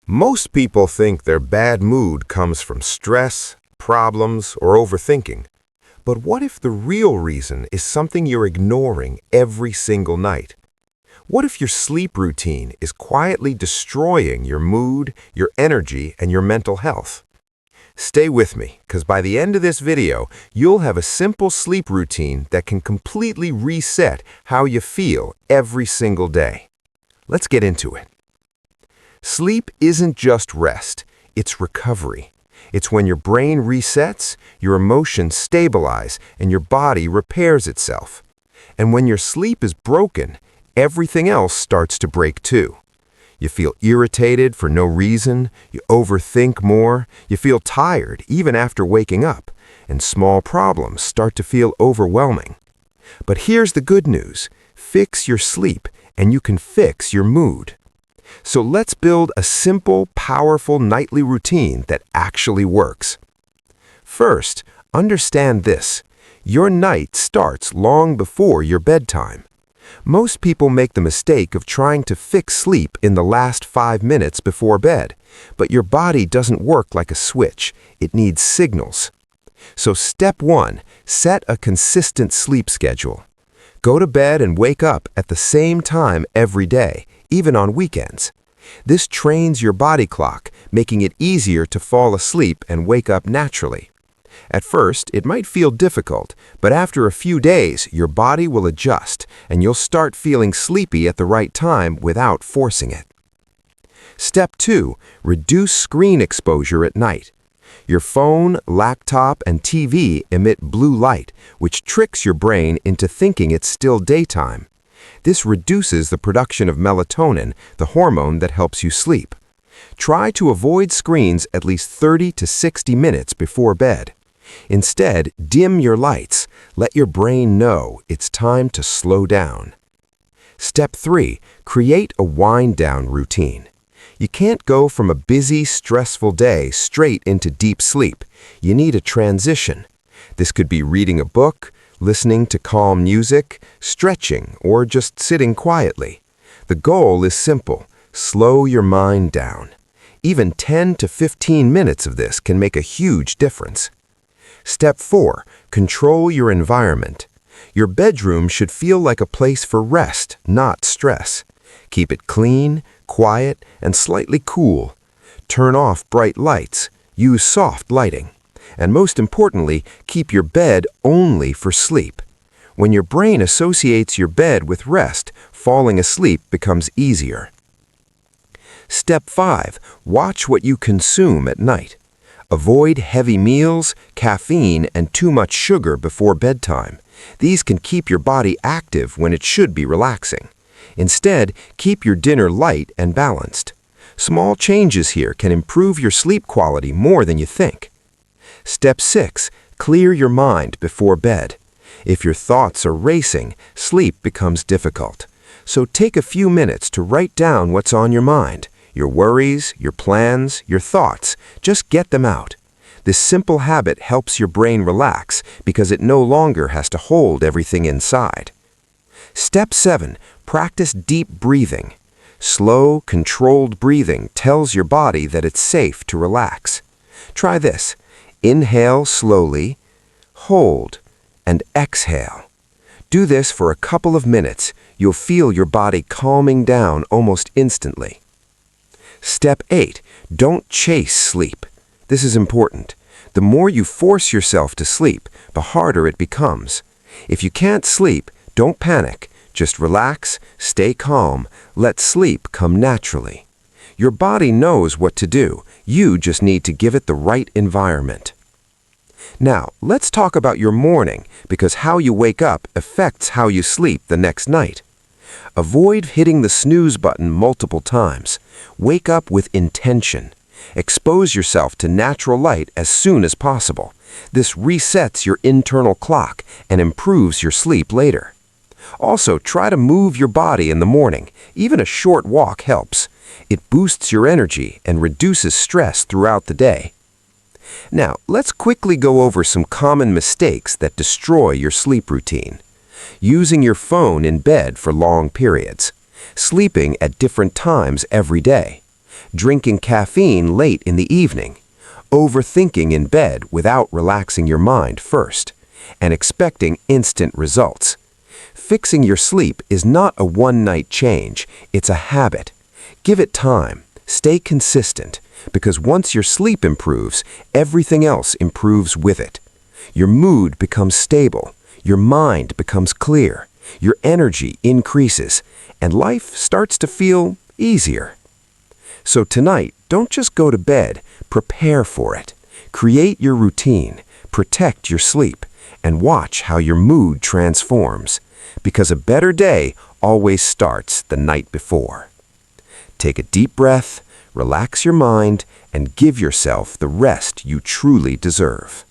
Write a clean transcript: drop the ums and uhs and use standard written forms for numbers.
Most people think their bad mood comes from stress, problems, or overthinking. But what if the real reason is something you're ignoring every single night? What if your sleep routine is quietly destroying your mood, your energy, and your mental health? Stay with me, because by the end of this video, you'll have a simple sleep routine that can completely reset how you feel every single day. Let's get into it. Sleep isn't just rest, it's recovery. It's when your brain resets, your emotions stabilize, and your body repairs itself. And when your sleep is broken, everything else starts to break too. You feel irritated for no reason, you overthink more, you feel tired even after waking up, and small problems start to feel overwhelming. But here's the good news: fix your sleep, and you can fix your mood. So let's build a simple, powerful nightly routine that actually works. First, understand this: your night starts long before your bedtime. Most people make the mistake of trying to fix sleep in the last 5 minutes before bed, but your body doesn't work like a switch. It needs signals. So step 1, set a consistent sleep schedule. Go to bed and wake up at the same time every day, even on weekends. This trains your body clock, making it easier to fall asleep and wake up naturally. At first, it might feel difficult, but after a few days, your body will adjust, and you'll start feeling sleepy at the right time without forcing it. Step 2, reduce screen exposure at night. Your phone, laptop, and TV emit blue light, which tricks your brain into thinking it's still daytime. This reduces the production of melatonin, the hormone that helps you sleep. Try to avoid screens at least 30 to 60 minutes before bed. Instead, dim your lights. Let your brain know it's time to slow down. Step 3, create a wind-down routine. You can't go from a busy, stressful day straight into deep sleep. You need a transition. This could be reading a book, listening to calm music, stretching, or just sitting quietly. The goal is simple: slow your mind down. Even 10 to 15 minutes of this can make a huge difference. Step 4, control your environment. Your bedroom should feel like a place for rest, not stress. Keep it clean, quiet, and slightly cool. Turn off bright lights. Use soft lighting. And most importantly, keep your bed only for sleep. When your brain associates your bed with rest, falling asleep becomes easier. Step 5, watch what you consume at night. Avoid heavy meals, caffeine, and too much sugar before bedtime. These can keep your body active when it should be relaxing. Instead, keep your dinner light and balanced. Small changes here can improve your sleep quality more than you think. Step 6, clear your mind before bed. If your thoughts are racing, sleep becomes difficult. So take a few minutes to write down what's on your mind. Your worries, your plans, your thoughts. Just get them out. This simple habit helps your brain relax because it no longer has to hold everything inside. Step 7, practice deep breathing. Slow, controlled breathing tells your body that it's safe to relax. Try this. Inhale slowly, hold, and exhale. Do this for a couple of minutes. You'll feel your body calming down almost instantly. Step 8, don't chase sleep. This is important. The more you force yourself to sleep, the harder it becomes. If you can't sleep, don't panic. Just relax, stay calm, let sleep come naturally. Your body knows what to do. You just need to give it the right environment. Now, let's talk about your morning, because how you wake up affects how you sleep the next night. Avoid hitting the snooze button multiple times. Wake up with intention. Expose yourself to natural light as soon as possible. This resets your internal clock and improves your sleep later. Also, try to move your body in the morning. Even a short walk helps. It boosts your energy and reduces stress throughout the day. Now, let's quickly go over some common mistakes that destroy your sleep routine. Using your phone in bed for long periods. Sleeping at different times every day. drinking caffeine late in the evening, overthinking in bed without relaxing your mind first, and expecting instant results. Fixing your sleep is not a one-night change, it's a habit. Give it time, stay consistent, because once your sleep improves, everything else improves with it. Your mood becomes stable, your mind becomes clear, your energy increases, and life starts to feel easier. So tonight, don't just go to bed, prepare for it. Create your routine, protect your sleep, and watch how your mood transforms. Because a better day always starts the night before. Take a deep breath, relax your mind, and give yourself the rest you truly deserve.